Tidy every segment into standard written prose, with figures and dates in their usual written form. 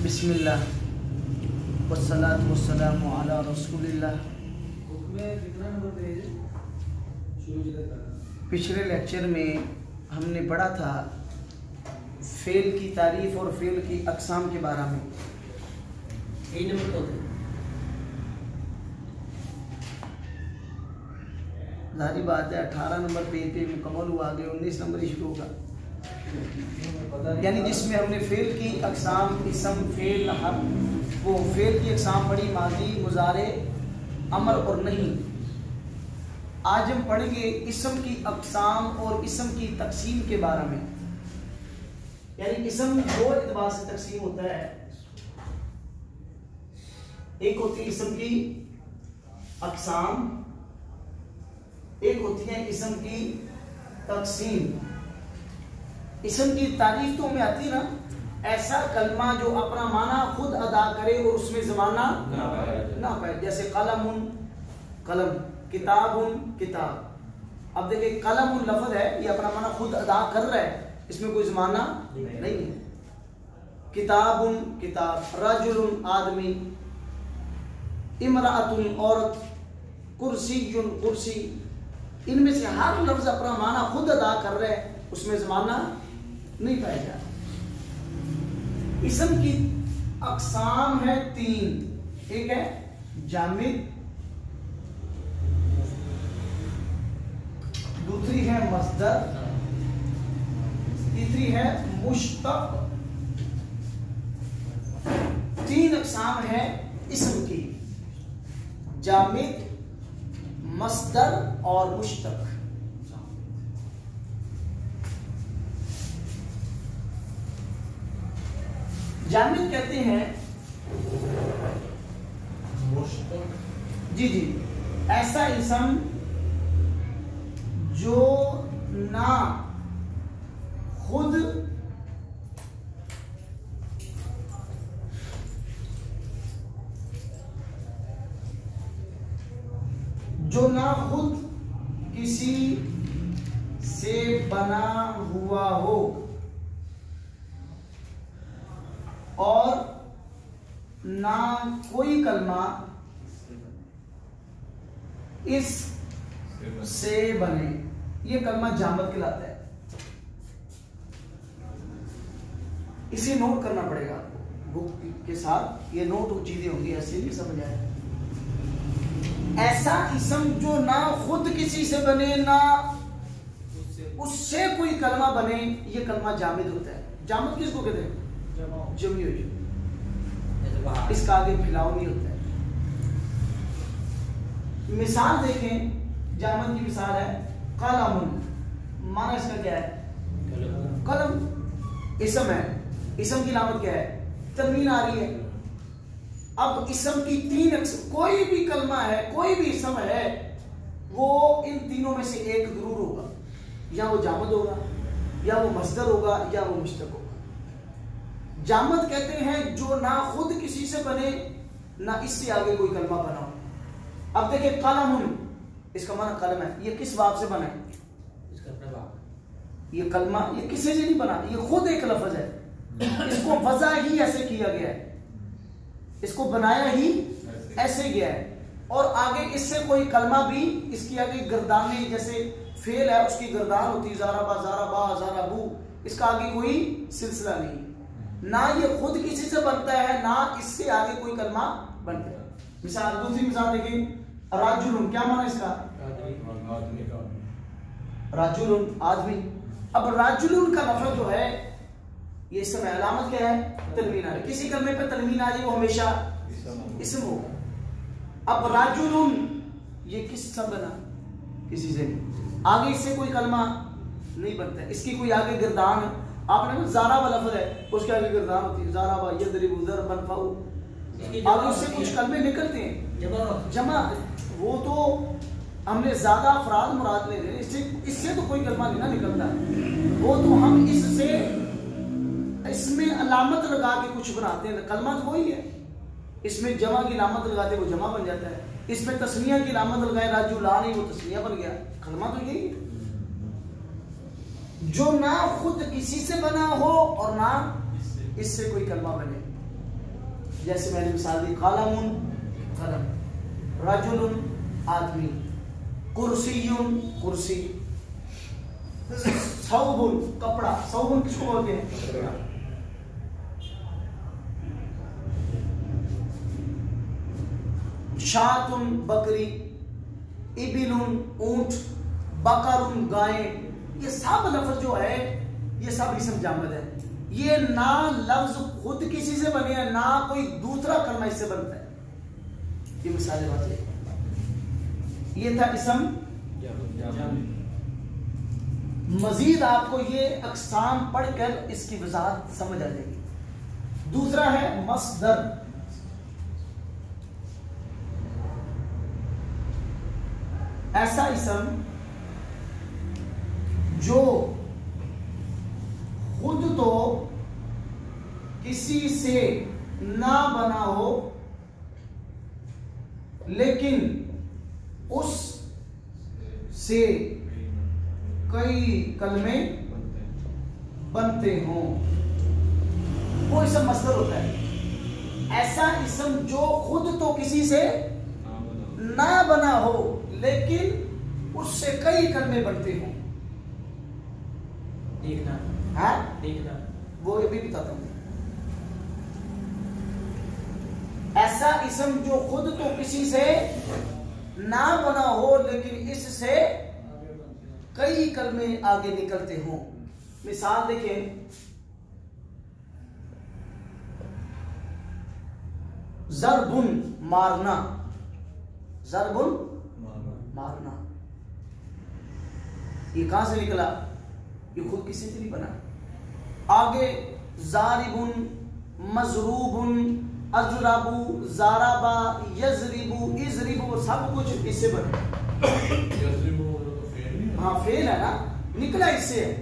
बिस्मिल्लाह वस्सलातु वस्सलामु अला रसूलिल्लाह। पिछले लेक्चर में हमने पढ़ा था फेल की तारीफ और फेल की अक़साम के बारे में। यही नंबर तो जारी बात है 18 नंबर पेज पे मुकम्मल हुआ, आगे 19 नंबर ही शुरू होगा, यानी जिसमें हमने फेल की अक़साम इसम फेल वो फेल की अक़साम पढ़ी, माजी मुज़ारे अमर और नहीं। आज हम पढ़ेंगे इसम की अक़साम और इसम की तक़सीम के बारे में। यानी इसम दो एतबार से तक़सीम होता है, एक होती है इसम की अक़साम, एक होती है इसम की तक़सीम। इसम की तारीफ तो हमें आती है ना, ऐसा कलमा जो अपना माना खुद अदा करे और उसमें ज़माना ना पाए, जैसे कलमुन कलम, किताबुन किताब। अब देखिए कलमुन लफ्ज़ है, ये अपना माना खुद अदा कर रहा है, इसमें कोई ज़माना नहीं है। किताबुन किताब, रजुलुन आदमी, इमराअतुन औरत, कुर्सीयुन कुर्सी। इनमें से हर लफ्ज़ अपना माना खुद अदा कर रहा है, उसमें ज़माना नहीं पाएगा। इसम की अक़साम है 3, एक है जामिद, दूसरी है मस्दर, तीसरी है मुश्तक़। 3 अक़साम है इसम की, जामिद, मस्दर और मुश्तक़। जामिद कहते हैं जी ऐसा इसम जो ना खुद किसी से बना हुआ हो और ना कोई कलमा इस से बने, ये कलमा जामद कहलाता है। इसे नोट करना पड़ेगा आपको बुक के साथ, ये नोट चीजें होंगी, ऐसे नहीं समझ आए। ऐसा इसम जो ना खुद किसी से बने ना उससे कोई कलमा बने, ये कलमा जामिद होता है। जामिद किसको कहते हैं? जमी हुई, इसका आगे फिलाव नहीं होता है। मिसाल देखें, जामद की मिसाल है कलमुन, माना इसका क्या है? कलम। इसम है, इसम की लामत क्या है? तनवीन आ रही है। अब इसम की 3 अक़साम, कोई भी कलमा है, कोई भी इसम है, वो इन तीनों में से एक जरूर होगा, या वो जामद होगा, या वो मस्दर होगा, या वो मुश्तक़ होगा। जामद कहते हैं जो ना खुद किसी से बने ना इससे आगे कोई कलमा बना हो। अब देखिए कलमुन, इसका माना कलम है, ये किस बाब से बना है? इसका अपना बाब। ये कलमा ये किसी से नहीं बना, ये खुद एक लफ्ज़ है, इसको वज़ा ही ऐसे किया गया है, इसको बनाया ही ऐसे गया है। और आगे इससे कोई कलमा भी, इसकी आगे गर्दाने, जैसे फेल है उसकी गर्दान होती है, ज़ाराबा ज़ाराबा ज़ाराबू, इसका आगे कोई सिलसिला नहीं, ना ये खुद किसी से बनता है ना इससे आगे कोई कलमा बनता है। मिसाल, दूसरी मिसाल देखिए, राजुलुन, क्या माना इसका? राजुलुन आदमी। अब राजुलुन का लफ्ज़ जो है, ये इसम है, अलामत क्या है? तनवीन आ रही। किसी कलमे पे तनवीन आ जाए वो हमेशा इसम होगा। अब राजुलुन ये किस से बना? किसी से नहीं, आगे इससे कोई कलमा नहीं बनता है, इसकी कोई आगे गिरदान, आपने ज़ारा वाला लफ्ज़ है, उसके आगे गर्दान होती है, ज़ारा बा यदरिबु ज़रबन फ़ाउ, आगे उससे कुछ कलमे निकलते हैं जमा। वो तो हमने ज़्यादा अफराद मुराद ले रहे, इससे तो कोई कलमा नहीं ना निकलता, वो तो हम इसमें अलामत लगा के कुछ बनाते हैं, कलमा तो वही है। इसमें जमा की लामत लगाते वो जमा बन जाता है, इसमें तस्निया की लामत लगाए राजुलानी, वो तस्निया बन गया। कलमा तो यही है जो ना खुद किसी से बना हो और ना इससे कोई कलमा बने। जैसे मैंने मिसाल दी, कलमुन कलम, रजुलुन आदमी, कुर्सियुन कुर्सी, सौबुन कपड़ा, सौबुन किसको बोलते हैं? शातुन बकरी, इबिलुन ऊंट, बकरुन गाय। ये सब लफ्ज जो है ये सब इसम जामद है। ये ना लफ्ज खुद किसी से बने हैं, ना कोई दूसरा कलमा इससे बनता है। ये मिसालें बात है। ये था इसम। मजीद आपको ये अकसाम पढ़कर इसकी वजाहत समझ आ जाएगी। दूसरा है मस्दर। ऐसा इसम जो खुद तो किसी से ना बना हो लेकिन उस से कई कलमे बनते हों, वो इसम मस्दर होता है। ऐसा इसम जो खुद तो किसी से ना बना हो लेकिन उससे कई कलमे बनते हों। देखना, हाँ देखना, वो ये भी बताता हूं। ऐसा इसम जो खुद तो किसी से ना बना हो लेकिन इससे कई कलमे आगे निकलते हों। मिसाल देखें, ज़रबुन मारना, ज़रबुन मारना, ये कहां से निकला? ये खुद किसी से नहीं बना। आगे ज़ारिबुन, मज़रूबुन, अज़रबु, ज़ारबा, यज़रिबु, इज़रिबु, सब कुछ इससे बने। हाँ फेल है ना, निकला इससे है।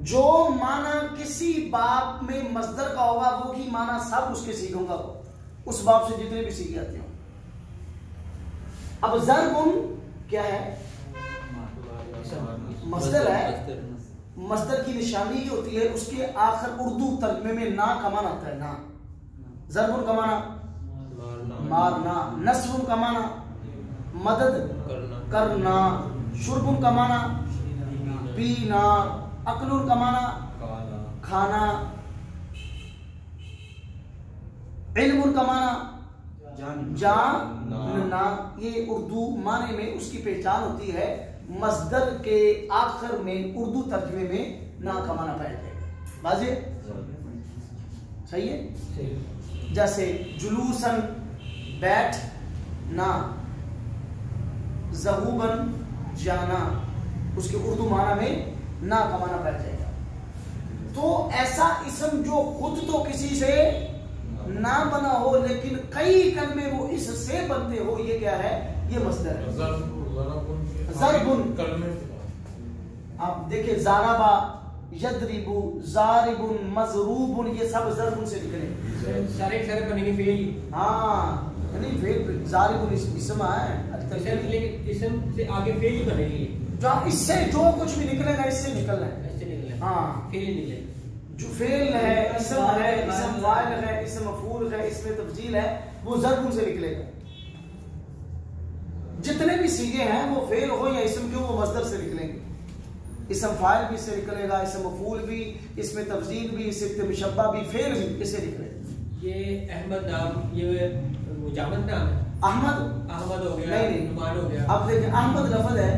जो माना किसी बाप में मस्दर का होगा वो ही माना सब उसके सीखूंगा, उस बाप से जितने भी सीख जाते हो। अब ज़रबुन क्या है? मस्दर है। मस्दर की निशानी ये होती है उसके आखिर उर्दू तर्जुमे में ना का माना आता है। ना ज़रबुन का माना मारना, नस्रुन का माना मदद करना, शुर्बुन का माना पीना, अकलुन का माना खाना, इल्मुन का माना जानना। ये उर्दू माने में उसकी पहचान होती है। मस्दर के आखिर में उर्दू तर्जुमे में ना का माना पाया जाएगा। वाज़ेह? सही है। जैसे जुलूसन बैठना, ज़हूबन जाना, उसके उर्दू माना में ना का माना पाया जाएगा। तो ऐसा इसम जो खुद तो किसी से ना बना हो लेकिन कई कलमे वो इससे बनते हो, ये क्या है? ये मस्दर है। ज़रबुन, आप देखिए ज़ारबा, यदरिबु, ज़ारिबुन, मज़रूबुन, ये सब ज़रबुन से निकले। सारे बनेंगे फेल। हाँ नहीं फेल, ज़ारिबुन इसम है लेकिन इसम से आगे फेल ही बनेगी। जो इससे जो कुछ भी निकलेगा इससे निकलना है। इससे निकले, हाँ फेल निकले। जो फेल है, इसम है, इसम फाइल है, इसम मफूल है, इसमें तब्दील है, वो ज़रबुन से निकलेगा। जितने भी सीगे हैं वो फेल हो या इसम क्यों, वो मस्दर से निकलेंगे। इसम फाइल भी इससे निकलेगा, इसम मफूल भी, इसमें तब्दील भी, इसमें मुशब्बा भी, फेल भी इससे निकलेगा। ये अहमद नाम, ये मुजामद नाम है। अहमद हो गया, नहीं नुमान हो गया। अब देखिए अहमद लफ्ज़ है,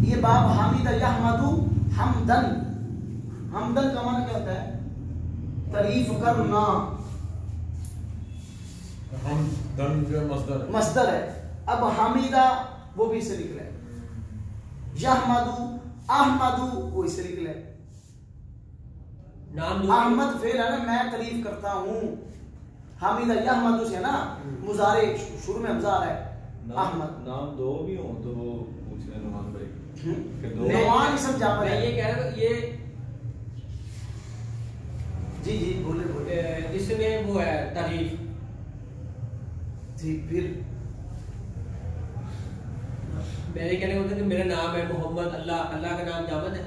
ये बाब हामिद यहमदु हमदन। हमदन का माना क्या होता है? तारीफ करना। हमदन जो मस्दर है। अब हामिदा वो भी इससे निकले, यहमदु, अहमदु वो इससे निकले। नाम अहमद फेल है ना, मैं तारीफ करता हूँ। हामिदा यहमदु से ना, मुजारे शुरू में हमजा है। अहमद नाम दो भी हो तो पूछ रहे नुमान भाई। नुमान इसम जामद है। ये कह रहा हूँ, ये जी जी बोले बोले। इसमें वो है तारीफ। जी फिर मेरे कहने होते कि मेरा नाम है मोहम्मद, अल्लाह, अल्लाह का नाम जामद है।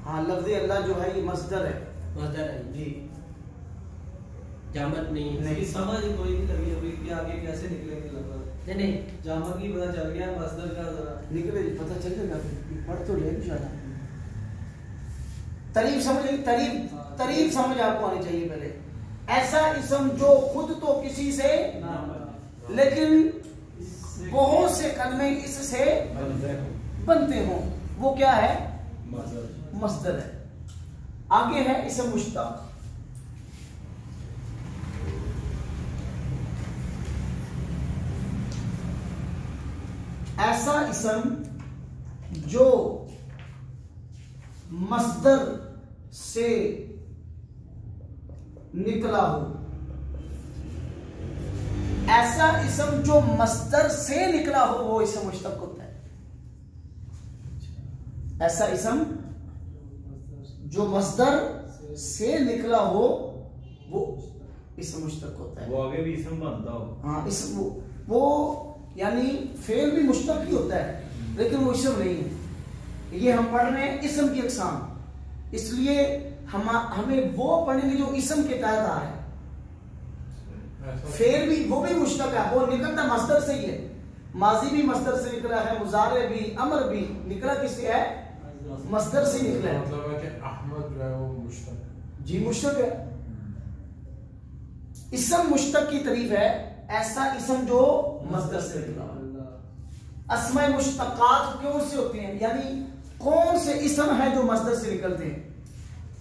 हाँ लफ्ज़ अल्लाह जो है ये मस्दर है। मस्दर है जी। जामत नहीं इसकी समझ कोई नहीं लगी अभी कि आगे कैसे निकलेंगे लगभग। नहीं जामत की पता चल गया, मसदर का जरा निकले पता चलेगा, पढ़ तो ले जाना। तारीफ समझ, तारीफ समझ आपको आनी चाहिए पहले। ऐसा इसम जो खुद तो किसी से लेकिन बहुत से कलमे इससे बनते हों, वो क्या है? मस्दर है। आगे है इसम मुश्तक। ऐसा इसम जो मस्दर से निकला हो, ऐसा इसम जो मस्दर से निकला हो वो इसम मुश्तक होता है। ऐसा इसम जो मस्दर से निकला हो वो इसम मुश्तक होता है। वो आगे भी इसम बनता हो। हाँ, इसम वो यानी फेल भी मुश्तक ही होता है लेकिन वो इसम नहीं है। ये हम पढ़ रहे हैं इसम की अक़साम, इसलिए हमें वो पढ़ेंगे जो इसम के तहत आ है। फेल भी वो भी मुश्तक है, वो निकलता मस्दर से ही है। माजी भी मस्दर से निकला है, मुजारे भी, अमर भी निकला किससे है? मस्दर से निकला है। मतलब है कि अहमद जो है वो मुश्तक, जी मुश्तक है। इसम मुश्तक की तारीफ है ऐसा इसम जो मस्दर से निकला। अस्मा मुश्तकात क्यों से होते हैं, यानी कौन से इसम है जो मस्दर से निकलते हैं,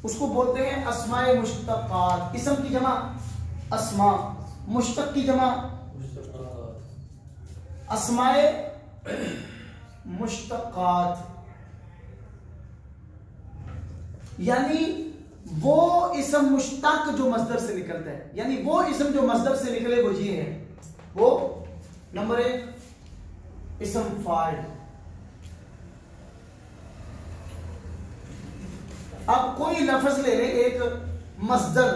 उसको बोलते हैं अस्माए मुश्तकात। इसम की जमा अस्मा, मुश्तक की जमा अस्माए मुश्तकात। यानी वो इसम मुश्तक जो मस्दर से निकलता है, यानी वो इसम जो मस्दर से निकले वो ये है। वो नंबर 1 इसम फाइल। अब कोई लफ्ज ले ले एक मस्दर,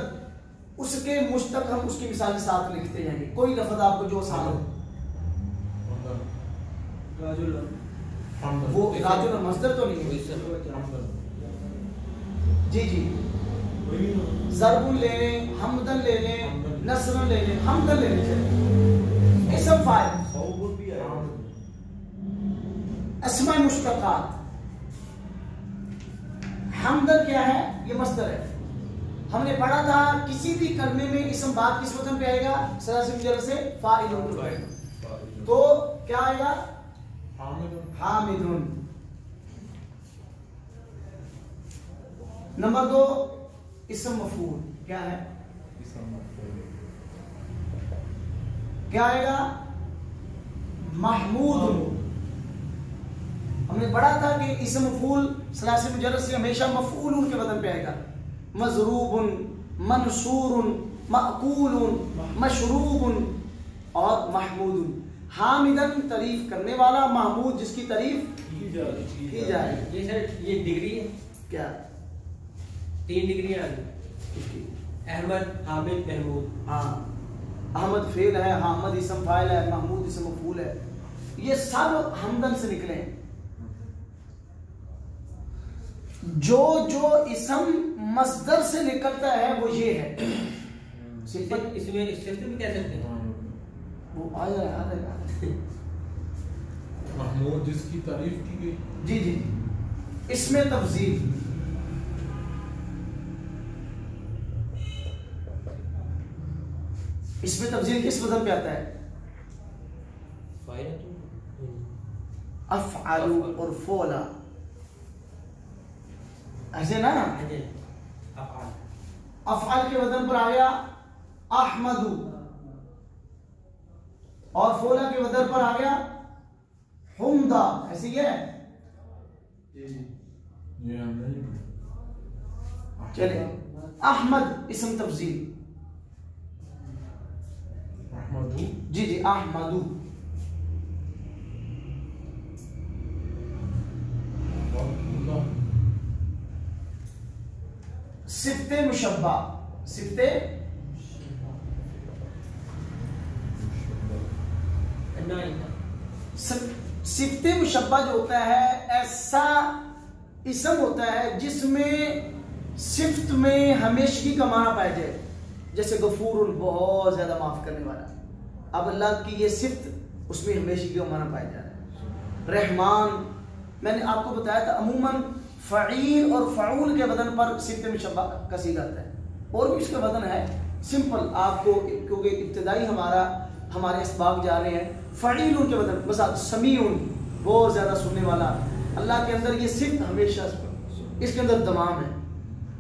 उसके मुश्तक हम उसकी मिसाल के साथ लिखते जाएंगे। कोई लफ्ज आपको जो आसान हो, वो राजुल मस्दर तो नहीं है। जी जी, ज़रबुन ले लें, हमदन ले लें, नसरन ले लें, हमदन ले लें, इसम फाइल। अस्मा मुश्तकात। हमदन क्या है? ये मस्दर है। हमने पढ़ा था किसी भी कलमे में इसम बाद किस वजन पे आएगा? सलासिल मुजर्रद से फाइलुन। तो क्या आएगा? हामिदुन। नंबर 2 इसम मफूल। क्या है? क्या आएगा? महमूद। हमने पढ़ा था कि इसम मफूल सलासिल मुजर्रद से हमेशा मफूल के वजन पे आएगा। मजरूबुन, मनसूरुन, मअकूलुन, मशरूबुन और महमूदुन। हामिदन तारीफ करने वाला, महमूद जिसकी तारीफ की जा रही। ये सर ये डिग्री है क्या? 3 डिग्रियां आ गई। अहमद, हामिद, महमूद। हाँ, अहमद फेल है, हामिद इसम फाइल है, महमूद इसम मफूल है। ये सब हमदन से निकले हैं। जो जो इसम मस्दर से निकलता है वो ये है। सिफत इसमें सिफत भी कह सकते हैं। वो आ जाएगा महमूद जिसकी तारीफ की गई। जी जी, इसमें तफजील। इसमें तफजील किस वजन पे आता है? अफ़अलु और फ़ौला, ऐसे ना। अफ़अल के वजन पर आ गया अहमदु और फ़ौला के वजन पर आ गया हुमदा। ऐसे ही है। चले, अहमद इसम तफजील। जी जी, अहमदु। सिफ्ते मुशब्बा। सिफ्ते सिफ्ते मुशब्बा जो होता है ऐसा इसम होता है जिसमें सिफ्त में हमेशगी का माना पाया जाए। जैसे गफूर बहुत ज्यादा माफ करने वाला। अब अल्लाह की ये सिफ्त उसमें हमेशा क्यों माना पाया जा रहा है। रहमान, मैंने आपको बताया था अमूमन फ़ईल और फ़ऊल के वजन पर सिफ्त मुशब्बा का सीगा आता है, और भी इसका वजन है सिंपल आपको, क्योंकि इब्तिदाई हमारे इसबाग जा रहे हैं। फ़ईल उनके वजन बस समीउन, बहुत ज्यादा सुनने वाला। अल्लाह के अंदर ये सिफ्त हमेशा इसके अंदर दमाम है।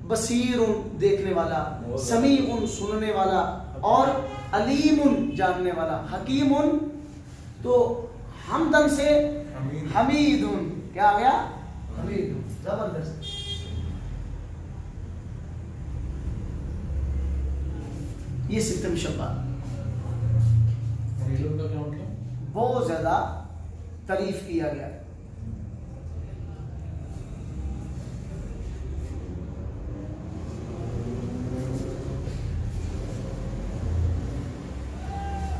बसीरुन देखने वाला, समीउन सुनने वाला, और अलीमुन जानने वाला, हकीमुन। तो हमदन से हमीदुन क्या आ गया? हमीदुन। जबरदस्त। ये सिफ्त मुशब्बा बहुत ज्यादा तारीफ किया गया।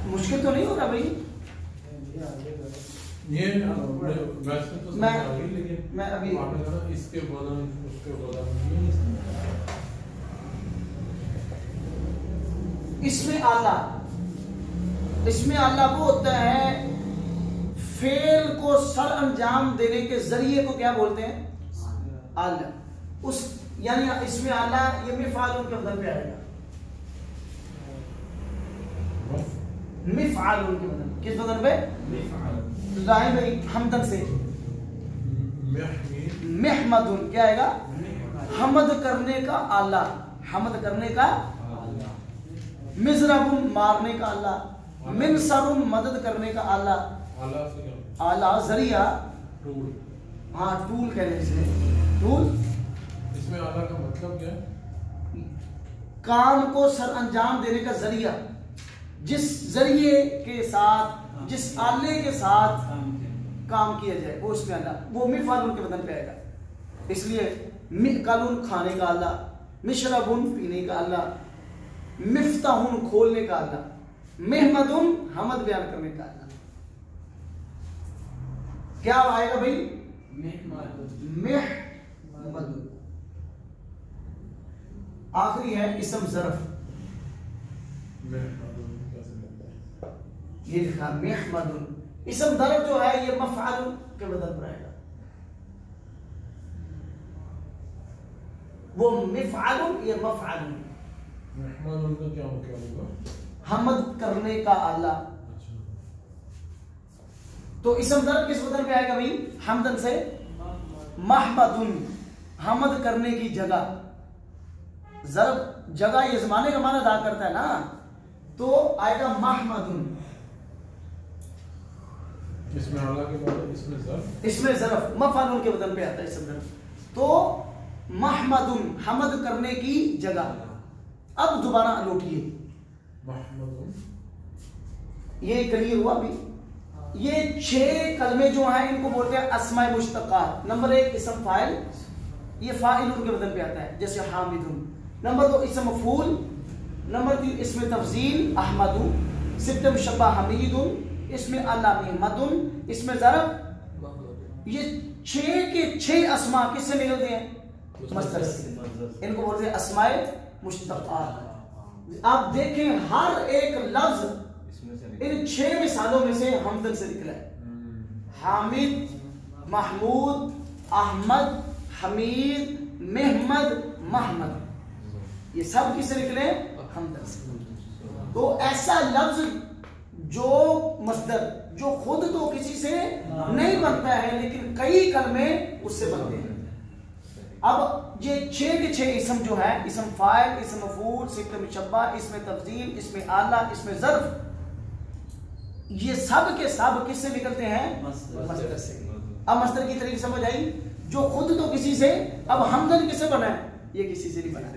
मुश्किल तो नहीं हो रहा भाई? ये वैसे तो मैं अभी इसके बदन उसके बदन इसमें आला वो होता है फेल को सर अंजाम देने के जरिए को क्या बोलते हैं? आला। उस यानी इसमें आला ये मिफ़ाल के बदन पे आएगा। मिफ़ाल के बदन, किस बदन पे? जाहिर भाई हमदन से महमदुन क्या आएगा? हमद करने का आला, हमद करने का। मिज़रबुन मारने का आला, मिनसरुन मदद करने का आला। आला जरिया, टूल। हाँ टूल कहने से टूल। इसमें आला का मतलब क्या है? काम को सर अंजाम देने का जरिया, जिस जरिए के साथ, जिस आले के साथ काम किया जाए वो इसमें आला, वो मिफ़ाल के बदन पे आएगा। इसलिए कालून खाने का आला, मिशरबुन पीने का आला, मिफ्ताहुन खोलने का आला, महमदुन हमद बयान करने का आला। क्या आएगा भाई? महमदुन। आखिरी है इसम ज़रफ, ये लिखा महमदुन। इसम ज़रफ जो है ये मफ़अल के बदल पर आएगा। वो मिफ़अल ये मफ़अल। महमदुन का क्या होगा? हमद करने का आला। तो इसम ज़रफ किस बदल पे आएगा भाई? हमदन से महमदुन, हमद करने की जगह। ज़रफ जगह ये ज़माने का माना अदा करता है ना, तो आएगा महमदुन। इसमें आला के बाद इसमें ज़रफ मफ़अल के बदल पे आता है इसम ज़रफ। तो महमदुन हमद करने की जगह। अब दोबारा लौटिए, ये क्लियर हुआ भी? ये 6 कलमे जो हैं इनको बोलते हैं अस्माए मुश्तक़ात। नंबर 1 इसम फाइल, ये फाइल उनके बदन पे आता है जैसे हामिदुन। नंबर 2 इसम मफ़ूल। नंबर 3 इसमें तफजील अहमदु। सिफ्त मुशब्बा हमीदुन। इसमें अल्ला महमदुन। इसमें ज़रफ। ये 6 के 6 अस्मा किससे निकलते हैं? मस्दर से। इनको बोलते हैं अस्माए मुश्तक़ात। आप देखें हर एक लफ्ज इन 6 मिसालों में से हमदन से निकला है। हामिद, महमूद, अहमद, हमीद, महमद, महमद, ये सब किससे निकले? हमदन से। तो ऐसा लफ्ज जो मस्दर जो खुद तो किसी से नहीं बनता है लेकिन कई कलमे उससे बनते हैं। अब ये 6 के 6 इसम जो है, इसम फाइल, इसम मफूल, सिफ्त मुशब्बा, इसमें तफजील, इसमें आला, इसमें ज़र्फ, ये सब के सब किससे निकलते हैं? मस्दर से। अब मस्दर की तरीके समझ आई? जो खुद तो किसी से, अब हमदन किससे बना है? ये किसी से नहीं बना है।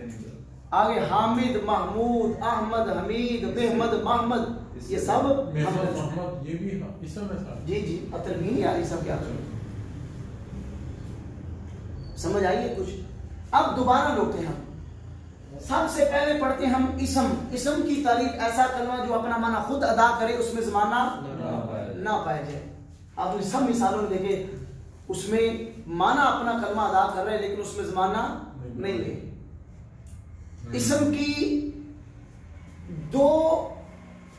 आगे हामिद, महमूद, अहमद, हमीद, महमद, महमद, ये सब मोहम्मद, ये भी इसम है। जी जी, तलमीन यार, ये सब क्या समझ आइए कुछ? अब दोबारा लौटते हैं हम। सबसे पहले पढ़ते हम इसम। इसम की तारीफ ऐसा कलमा जो अपना माना खुद अदा करे, उसमें ज़माना ना पाया जाए। आपने सब मिसालों में देखे, उसमें माना अपना कलमा अदा कर रहे हैं लेकिन उसमें ज़माना नहीं ले। इसम की दो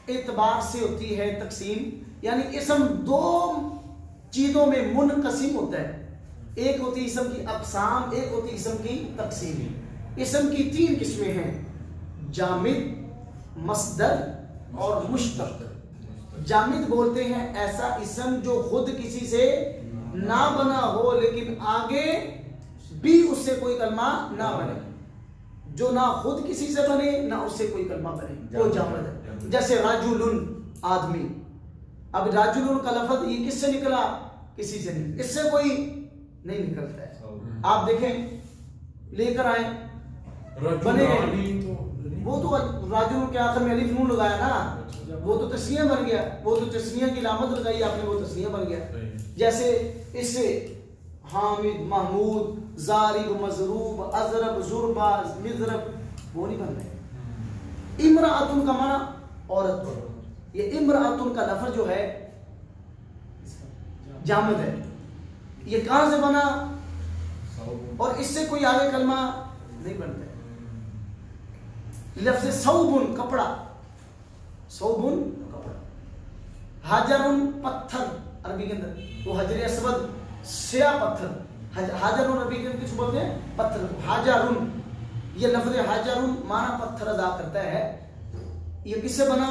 एतबार से होती है तकसीम, यानी इसम दो चीजों में मुनकसिम होता है। एक होती इसम की अक़साम, एक होती इसम की तकसीम। इसम की 3 किस्में हैं, जामिद, मस्दर और मुश्तक। जामिद बोलते हैं ऐसा इसम जो खुद किसी से ना बना हो लेकिन आगे भी उससे कोई कलमा ना बने, जो ना खुद किसी से बने ना उससे कोई कलमा बने, वो जामिद है। जैसे राजुलुन, आदमी। अब राजुलुन का लफ्ज ये किससे निकला? किसी से नहीं, इससे कोई नहीं निकलता है। आप देखें, लेकर आए बने, वो तो राजुलुन के आखिर में अलिफ नून लगाया ना, वो तो तस्निया बन गया, वो तो तस्निया की लामत लगाई आपने, वो तस्निया बन गया। जैसे इससे हामिद, महमूद, जारिब, मजरूब, अजरब, जुरबा, मिजरब, वो नहीं बन रहे। इमराअतुन का माना औरत। ये इमराअतुन का लफ्ज जो है जामिद है। ये कहां से बना? और इससे कोई आगे कलमा नहीं बनता है। लफ्ज़ सौबुन, कपड़ा, सौबुन कपड़ा। हाजरुन, पत्थर, अरबी के अंदर वो हजर असवद, स्या पत्थर। हाजरुन अरबी के अंदर किस बोलते हैं? पत्थर। हाजरुन, ये लफ्ज़ हाजरुन माना पत्थर अदा करता है। ये किससे बना?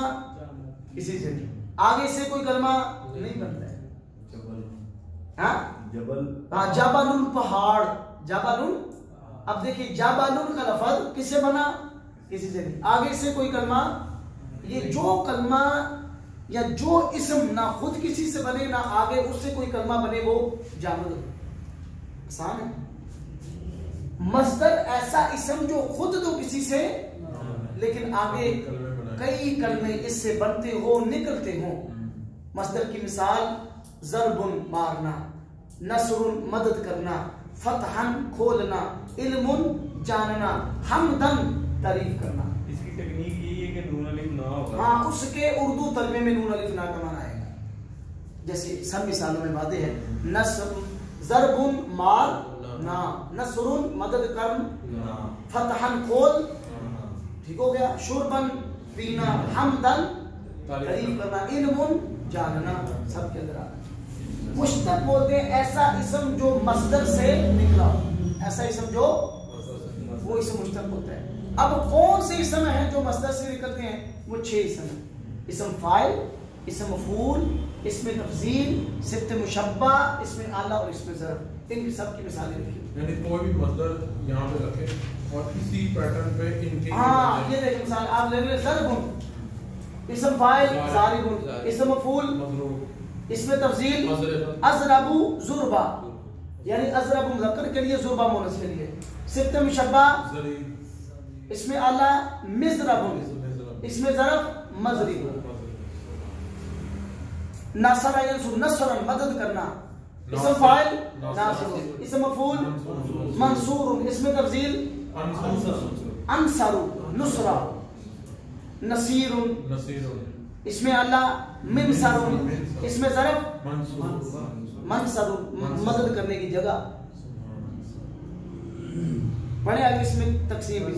किसी से नहीं, आगे से कोई कलमा नहीं बनता है। हाँ, जबल, हाँ, जाबालुन, पहाड़, जाबालुन। अब देखिए, जाबालुन का लफ्ज किससे बना? किसी से नहीं, आगे से कोई कलमा। ये जो कलमा या जो इस्म ना खुद किसी से बने ना आगे उससे कोई कलमा बने, वो जामिद। आसान है। मस्दर ऐसा इस्म जो खुद तो किसी से लेकिन आगे कई कलमे इससे बनते हो, निकलते हो। मस्दर की मिसाल, ज़रबुन, मारना, नसरुन, मदद करना, फतहन, खोलना, इल्मुन, जानना, हमदन, तारीफ करना। इसकी टेक्निक यही है कि नून अलिफ ना होगा। हाँ, उसके उर्दू तर्जुमे में नून अलिफ ना का माना आएगा। जैसे सब मिसालों में बातें हैं, नस्र, ज़रबुन, मार ना, नसरुन, मदद करना, फतहन, खोल, ठीक हो गया, शुरबन, पीना, हमदन, तारीफ करना, इल्मुन, जानना, सब के अंदर आता है। मुश्तक बोलते हैं ऐसा इस्म जो मस्दर से निकला, ऐसा इस्म जो वो इस्म मुश्तक होता है। अब कौन से इस्म हैं जो मस्दर से निकलते हैं? वो 6 इस्म हैं। इस्म फाइल, इस्म मफूल, इसमें तफजील, सिफ्त मुशब्बा, इसमें आला और इसमें ज़रब। इन सब की मिसालें लिखी। यानी कोई भी मस्दर यहाँ पे रखें और इसी पैटर्न पे इनके, हाँ, ये देखिए मिसाल आप ले लें, ज़रबुन, इस्म फाइल, ज़ारिबुन, इस्म मफूल, इसमें तफजील, अज़रबु, ज़ुरबा, यानी अज़रबु मुज़क्कर के लिए, ज़ुरबा मुअन्नस के लिए। सिफ्त मुशब्बा, इसमें आला, मिज़रबुन, इसमें ज़रब, मज़रिब। नसर यंसुर, नसरन, मदद करना, इस्म फाइल, नासिरुन, इस्म मफूल, मंसूरुन, इसमें तफजील, अंसरु, नुसरा, नसीरुन, इसमें अल्लाह, मिनसरुन, इसमें ज़रब, मंसरुन, मदद करने की जगह। पढ़े आगे इसमें तकसीम भी।